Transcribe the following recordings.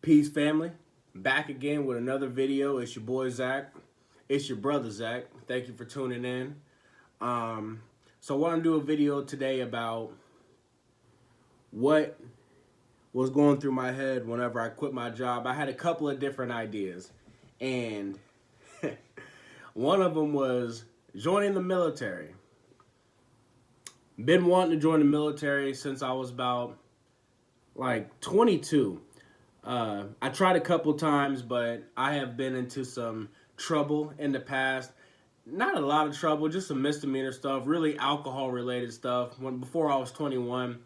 Peace, family. Back again with another video. It's your boy Zach. It's your brother Zach. Thank you for tuning in. Um, so I want to do a video today about what was going through my head whenever I quit my job. I had a couple of different ideas, and one of them was joining the military. Been wanting to join the military since I was about like 22. I tried a couple times, but I have been into some trouble in the past. Not a lot of trouble, just some misdemeanor stuff, really alcohol related stuff. Before I was 21,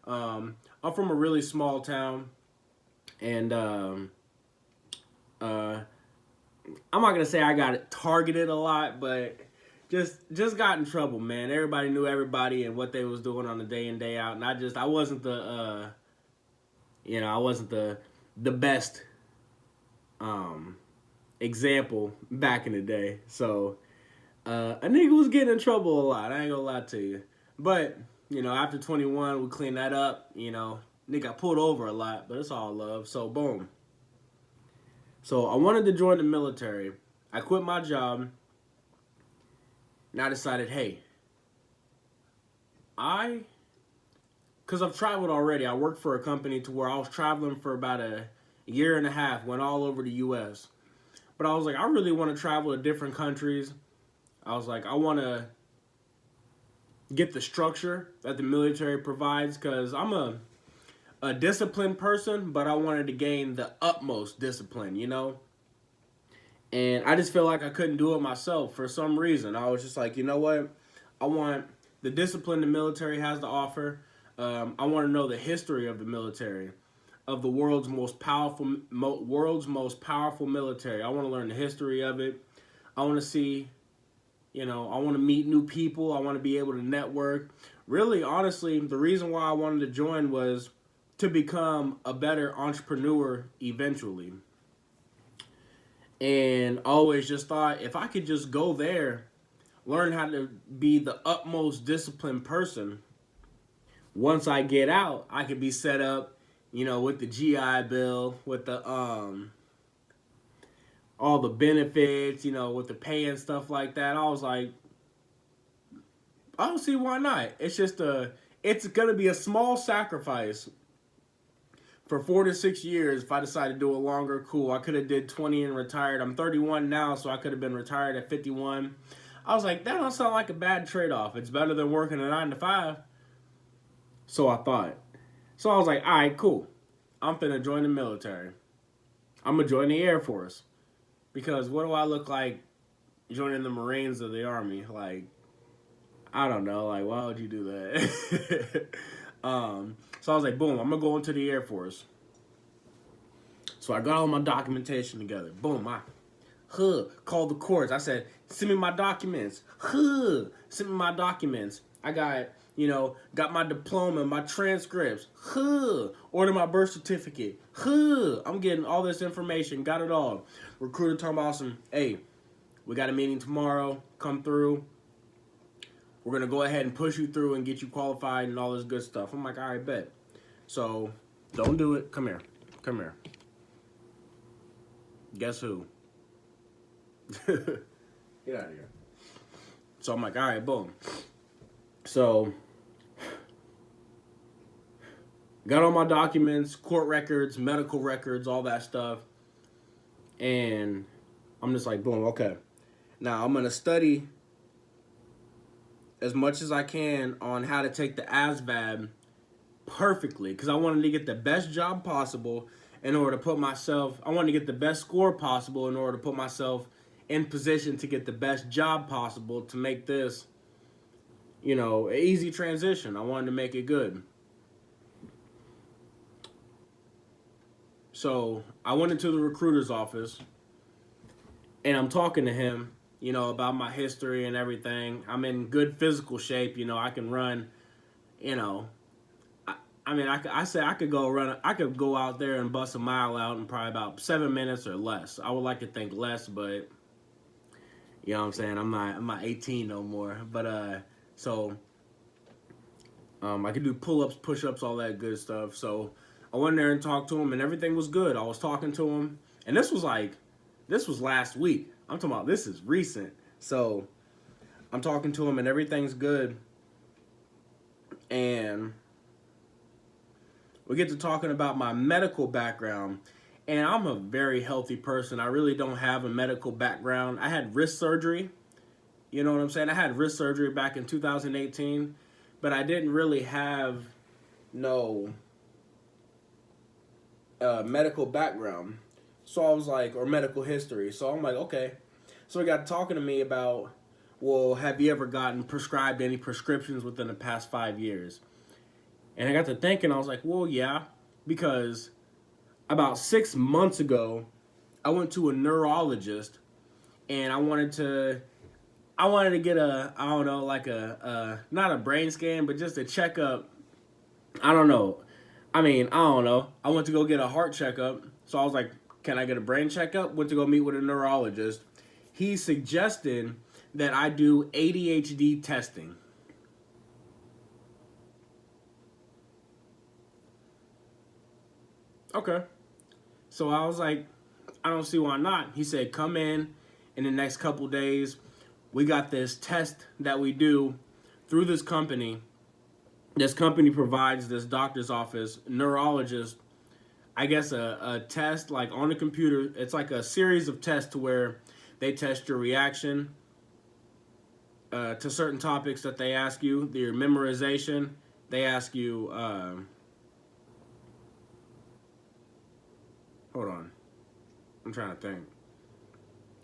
I'm from a really small town, and I'm not gonna say I got targeted a lot, but just got in trouble, man. Everybody knew everybody and what they was doing on the day in day out, and I wasn't I wasn't the best example back in the day. So a nigga was getting in trouble a lot. I ain't gonna lie to you. But, after 21, we cleaned that up. Nigga got pulled over a lot, but it's all love. So, boom. So, I wanted to join the military. I quit my job. And I decided, hey, because I've traveled already. I worked for a company to where I was traveling for about a year and a half, went all over the U.S. But I was like, I really want to travel to different countries. I was like, I want to get the structure that the military provides because I'm a disciplined person, but I wanted to gain the utmost discipline, And I just feel like I couldn't do it myself for some reason. I was just like, you know what? I want the discipline the military has to offer. I want to know the history of the military, of the world's most powerful military. I want to learn the history of it. I want to see, I want to meet new people. I want to be able to network. Really, honestly, the reason why I wanted to join was to become a better entrepreneur eventually. And I always just thought if I could just go there, learn how to be the utmost disciplined person, once I get out, I could be set up, with the GI Bill, with the all the benefits, with the pay and stuff like that. I was like, I don't see why not. It's gonna be a small sacrifice for 4 to 6 years. If I decide to do it longer, cool. I could have did 20 and retired. I'm 31 now, so I could have been retired at 51. I was like, that don't sound like a bad trade-off. It's better than working a 9 to 5. So I thought. So I was like, all right, cool. I'm finna join the military. I'm gonna join the Air Force. Because what do I look like joining the Marines or the Army? Like, I don't know. Like, why would you do that? So I was like, boom, I'm gonna go into the Air Force. So I got all my documentation together. Boom, I called the courts. I said, send me my documents. Send me my documents. I got my diploma, my transcripts. Order my birth certificate. I'm getting all this information. Got it all. Recruiter talking about some, hey, we got a meeting tomorrow. Come through. We're going to go ahead and push you through and get you qualified and all this good stuff. I'm like, all right, bet. So, don't do it. Come here. Come here. Guess who? Get out of here. So, I'm like, all right, boom. So, got all my documents, court records, medical records, all that stuff. And I'm just like, boom, okay. Now, I'm going to study as much as I can on how to take the ASVAB perfectly because I wanted to get the best job possible in order to put myself, I wanted to get the best score possible in order to put myself in position to get the best job possible to make this, an easy transition. I wanted to make it good. So I went into the recruiter's office and I'm talking to him, about my history and everything. I'm in good physical shape. I can run, I could go out there and bust a mile out in probably about 7 minutes or less. I would like to think less, but you know what I'm saying? I'm not 18 no more. But I could do pull-ups, push-ups, all that good stuff. So I went there and talked to him, and everything was good. I was talking to him, and this was last week. I'm talking about this is recent. So I'm talking to him, and everything's good. And we get to talking about my medical background. And I'm a very healthy person. I really don't have a medical background. I had wrist surgery. You know what I'm saying? I had wrist surgery back in 2018, but I didn't really have no medical background. So I was like, or medical history. So I'm like, okay. So he got talking to me about, well, have you ever gotten prescribed any prescriptions within the past 5 years? And I got to thinking, I was like, well, yeah, because about 6 months ago, I went to a neurologist, and I wanted to get a, I don't know, like not a brain scan, but just a checkup. I don't know. I mean, I don't know. I went to go get a heart checkup. So I was like, can I get a brain checkup? Went to go meet with a neurologist. He suggested that I do ADHD testing. Okay. So I was like, I don't see why not. He said, come in the next couple days. We got this test that we do through this company. This company provides this doctor's office, neurologist, I guess a test like on the computer. It's like a series of tests to where they test your reaction to certain topics that they ask you, your memorization. They ask you, hold on, I'm trying to think.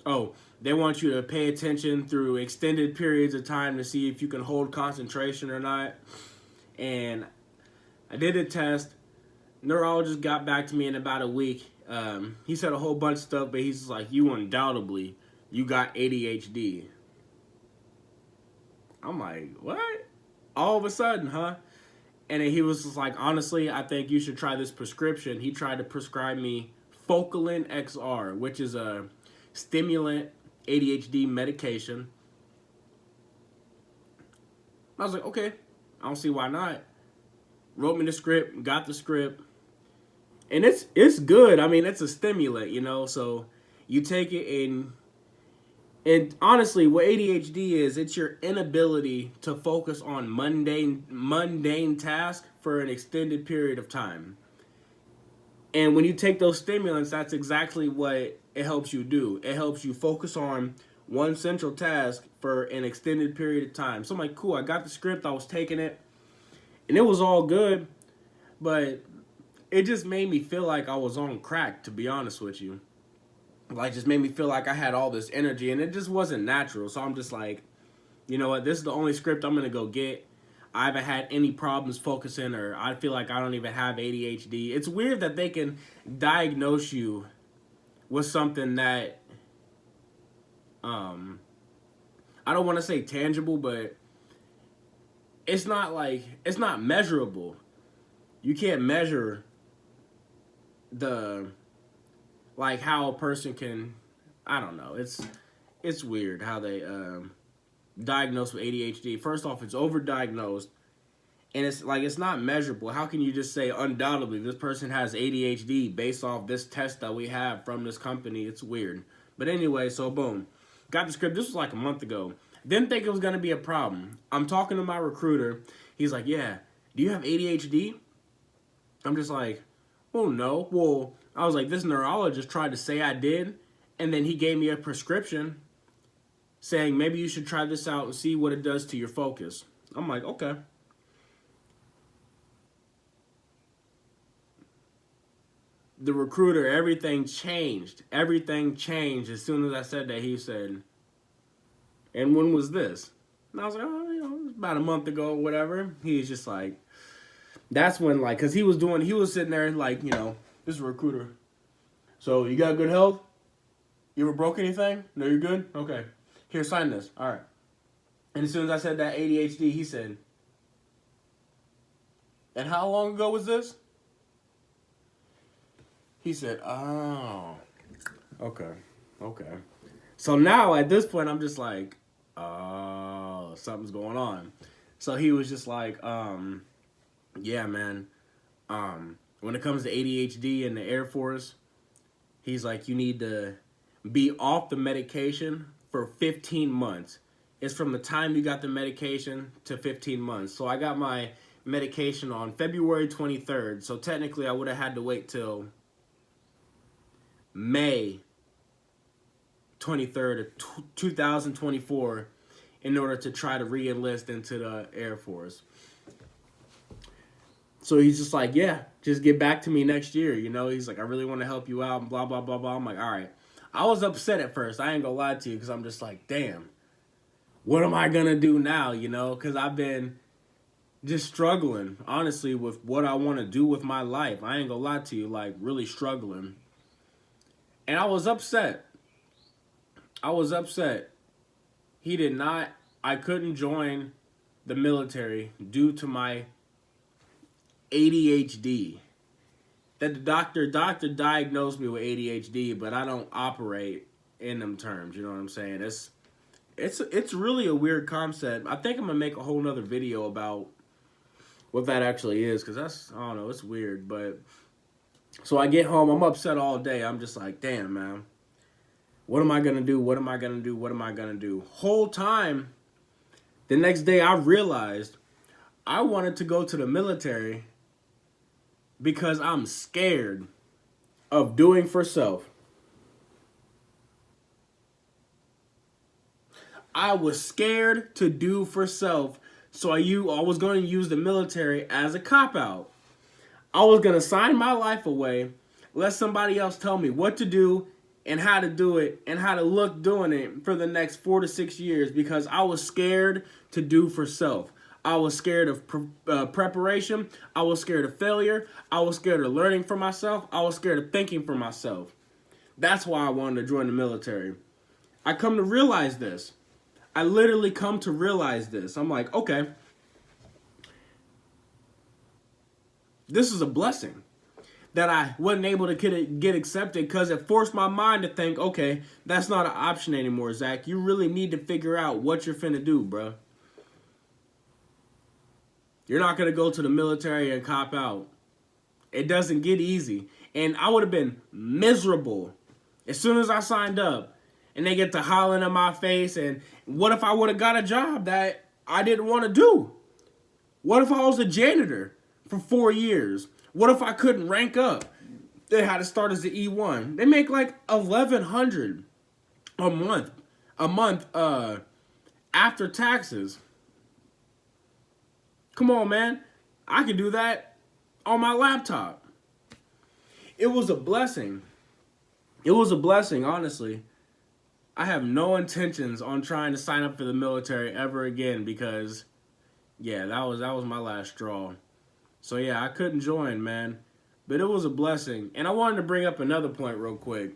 Oh, they want you to pay attention through extended periods of time to see if you can hold concentration or not. And I did a test. Neurologist got back to me in about a week. He said a whole bunch of stuff, but he's like, you undoubtedly, you got ADHD. I'm like, what? All of a sudden, huh? And then he was just like, honestly, I think you should try this prescription. He tried to prescribe me Focalin XR, which is a stimulant ADHD medication. I was like, okay, I don't see why not. Wrote me the script, got the script, and it's good. I mean, it's a stimulant, you know. So you take it and honestly, what ADHD is, it's your inability to focus on mundane tasks for an extended period of time. And when you take those stimulants, that's exactly what it helps you do. It helps you focus on one central task for an extended period of time. So I'm like, cool, I got the script, I was taking it, and it was all good, but it just made me feel like I was on crack, to be honest with you. Like, just made me feel like I had all this energy, and it just wasn't natural. So I'm just like, you know what, this is the only script I'm going to go get. I haven't had any problems focusing, or I feel like I don't even have ADHD. It's weird that they can diagnose you with something that, I don't want to say tangible, but it's not measurable. You can't measure the, like, how a person can, I don't know. It's weird how they diagnose with ADHD. First off, it's overdiagnosed, and it's not measurable. How can you just say undoubtedly this person has ADHD based off this test that we have from this company? It's weird. But anyway, so boom, got the script. This was like a month ago. Didn't think it was gonna be a problem. I'm talking to my recruiter. He's like, "Yeah, do you have ADHD?" I'm just like, "Well, no." Well, I was like, this neurologist tried to say I did, and then he gave me a prescription saying maybe you should try this out and see what it does to your focus. I'm like, okay. The recruiter, everything changed. Everything changed as soon as I said that. He said, and when was this? And I was like, oh, it was about a month ago or whatever. He's just like, that's when, like, because he was sitting there, like, this is a recruiter. So, you got good health? You ever broke anything? No, you're good? Okay. Here, sign this. All right. And as soon as I said that ADHD, he said, and how long ago was this? He said, oh, okay. So now at this point, I'm just like, oh, something's going on. So he was just like, yeah, man, when it comes to ADHD in the Air Force, he's like, you need to be off the medication for 15 months. It's from the time you got the medication to 15 months. So I got my medication on February 23rd. So technically I would have had to wait till May 23rd of 2024 in order to try to re-enlist into the Air Force. So he's just like, yeah, just get back to me next year. You know, he's like, I really want to help you out and blah, blah, blah, blah. I'm like, all right. I was upset at first. I ain't gonna lie to you because I'm just like, damn, what am I gonna do now? You know, because I've been just struggling, honestly, with what I want to do with my life. I ain't gonna lie to you, like, really struggling. And I was upset. He did not, I couldn't join the military due to my ADHD. That the doctor diagnosed me with ADHD, but I don't operate in them terms. You know what I'm saying? It's really a weird concept. I think I'm gonna make a whole nother video about what that actually is, because I don't know, it's weird. But so I get home, I'm upset all day. I'm just like, damn, man, what am I gonna do? What am I gonna do? What am I gonna do? Whole time, the next day I realized I wanted to go to the military because I'm scared of doing for self. I was scared to do for self, so I was going to use the military as a cop-out. I was going to sign my life away, let somebody else tell me what to do and how to do it and how to look doing it for the next 4 to 6 years because I was scared to do for self. I was scared of preparation. I was scared of failure. I was scared of learning for myself. I was scared of thinking for myself. That's why I wanted to join the military. I come to realize this. I literally come to realize this. I'm like, okay, this is a blessing that I wasn't able to get accepted because it forced my mind to think, okay, that's not an option anymore, Zach. You really need to figure out what you're finna do, bro. You're not going to go to the military and cop out. It doesn't get easy. And I would have been miserable as soon as I signed up. And they get to hollering in my face. And what if I would have got a job that I didn't want to do? What if I was a janitor for 4 years? What if I couldn't rank up? They had to start as the E1. They make like $1,100 a month after taxes. Come on, man. I could do that on my laptop. It was a blessing. It was a blessing, honestly. I have no intentions on trying to sign up for the military ever again because, yeah, that was my last straw. So, yeah, I couldn't join, man. But it was a blessing. And I wanted to bring up another point real quick.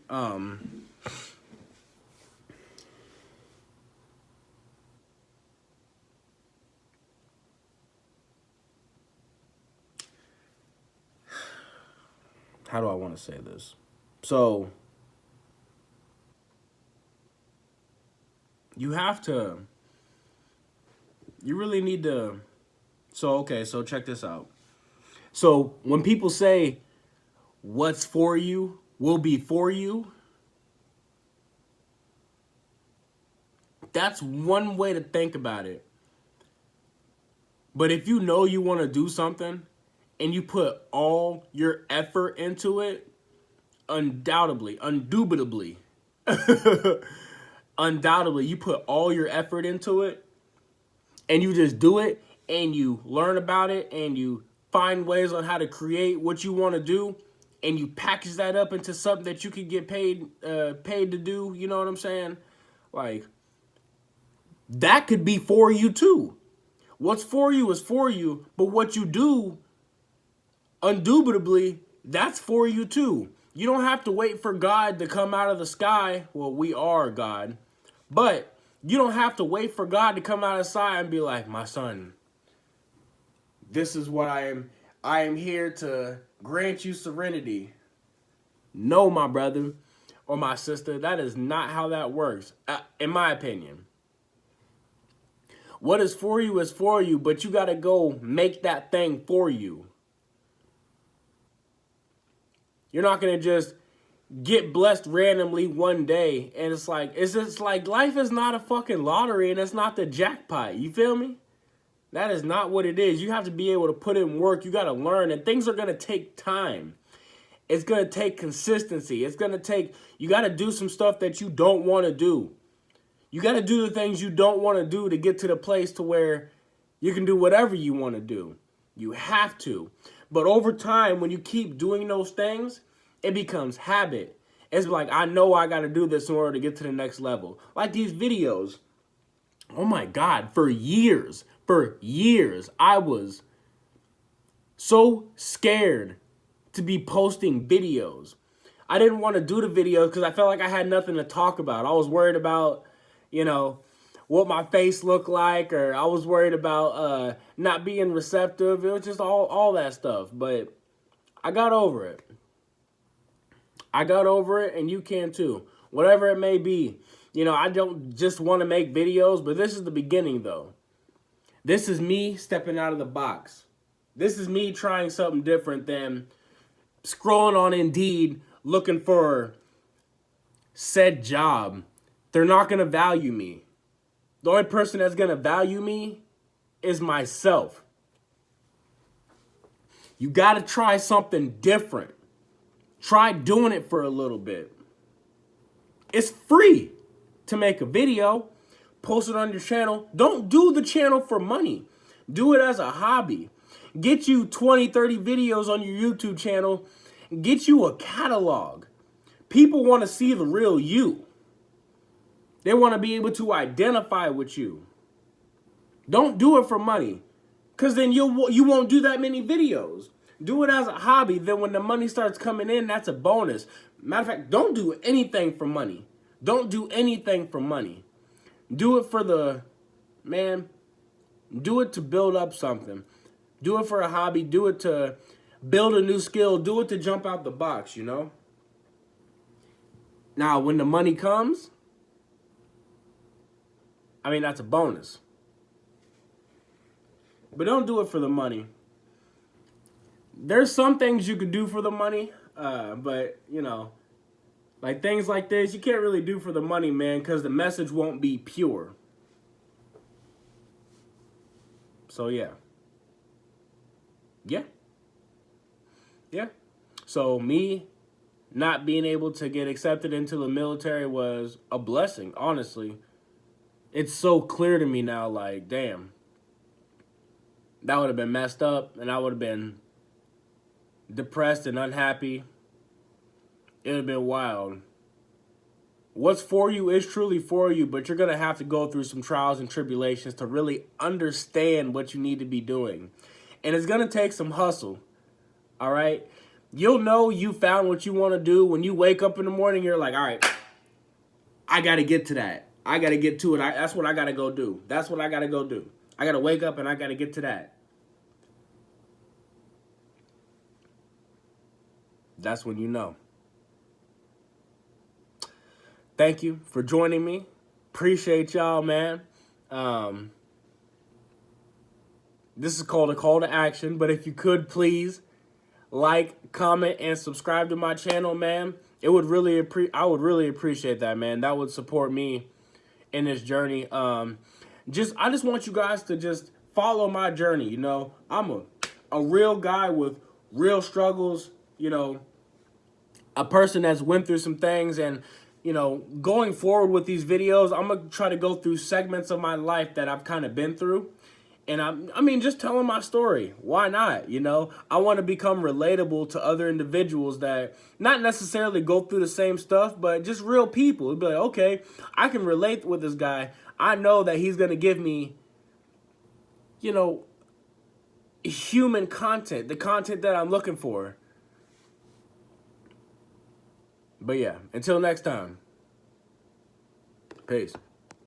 How do I want to say this? So, you really need to, so check this out. So, when people say, what's for you will be for you, that's one way to think about it. But if you know you want to do something, and you put all your effort into it, undoubtedly, you put all your effort into it, and you just do it, and you learn about it, and you find ways on how to create what you want to do, and you package that up into something that you can get paid to do, you know what I'm saying? Like, that could be for you too. What's for you is for you, but what you do, indubitably, that's for you too. You don't have to wait for God to come out of the sky. Well, we are God. But you don't have to wait for God to come out of the sky and be like, my son, this is what I am. I am here to grant you serenity. No, my brother or my sister, that is not how that works, in my opinion. What is for you, but you got to go make that thing for you. You're not going to just get blessed randomly one day. And it's just like life is not a fucking lottery and it's not the jackpot. You feel me? That is not what it is. You have to be able to put in work. You got to learn, and things are going to take time. It's going to take consistency. It's going to take, you got to do some stuff that you don't want to do. You got to do the things you don't want to do to get to the place to where you can do whatever you want to do. You have to. But over time, when you keep doing those things, it becomes habit. It's like, I know I got to do this in order to get to the next level. Like these videos. Oh my God, for years, I was so scared to be posting videos. I didn't want to do the videos because I felt like I had nothing to talk about. I was worried about, what my face looked like, or I was worried about not being receptive. It was just all that stuff. But I got over it. And you can too. Whatever it may be. I don't just want to make videos, but this is the beginning, though. This is me stepping out of the box. This is me trying something different than scrolling on Indeed looking for said job. They're not going to value me. The only person that's going to value me is myself. You got to try something different. Try doing it for a little bit. It's free to make a video, post it on your channel. Don't do the channel for money. Do it as a hobby. Get you 20, 30 videos on your YouTube channel. Get you a catalog. People want to see the real you. They want to be able to identify with you. Don't do it for money, because then you won't do that many videos. Do it as a hobby. Then when the money starts coming in, that's a bonus. Matter of fact, don't do anything for money. Don't do anything for money. Do it for do it to build up something. Do it for a hobby. Do it to build a new skill. Do it to jump out the box, Now, when the money comes, that's a bonus. But don't do it for the money. There's some things you could do for the money, but, like things like this, you can't really do for the money, man, because the message won't be pure. So, yeah. So, me not being able to get accepted into the military was a blessing, honestly. It's so clear to me now, like, damn. That would have been messed up, and I would have been depressed and unhappy. It would have been wild. What's for you is truly for you, but you're going to have to go through some trials and tribulations to really understand what you need to be doing. And it's going to take some hustle, all right? You'll know you found what you want to do when you wake up in the morning. You're like, all right, I got to get to that. I got to get to it. That's what I got to go do. That's what I got to go do. I got to wake up and I got to get to that. That's when you know. Thank you for joining me. Appreciate y'all, man. This is called a call to action, but if you could please like, comment, and subscribe to my channel, man. I would really appreciate that, man. That would support me in this journey. I just want you guys to just follow my journey. I'm a real guy with real struggles. A person that's went through some things, and going forward with these videos, I'm gonna try to go through segments of my life that I've kind of been through. And just telling my story. Why not? I want to become relatable to other individuals that not necessarily go through the same stuff, but just real people. It'd be like, okay, I can relate with this guy. I know that he's going to give me, human content, the content that I'm looking for. But yeah, until next time. Peace.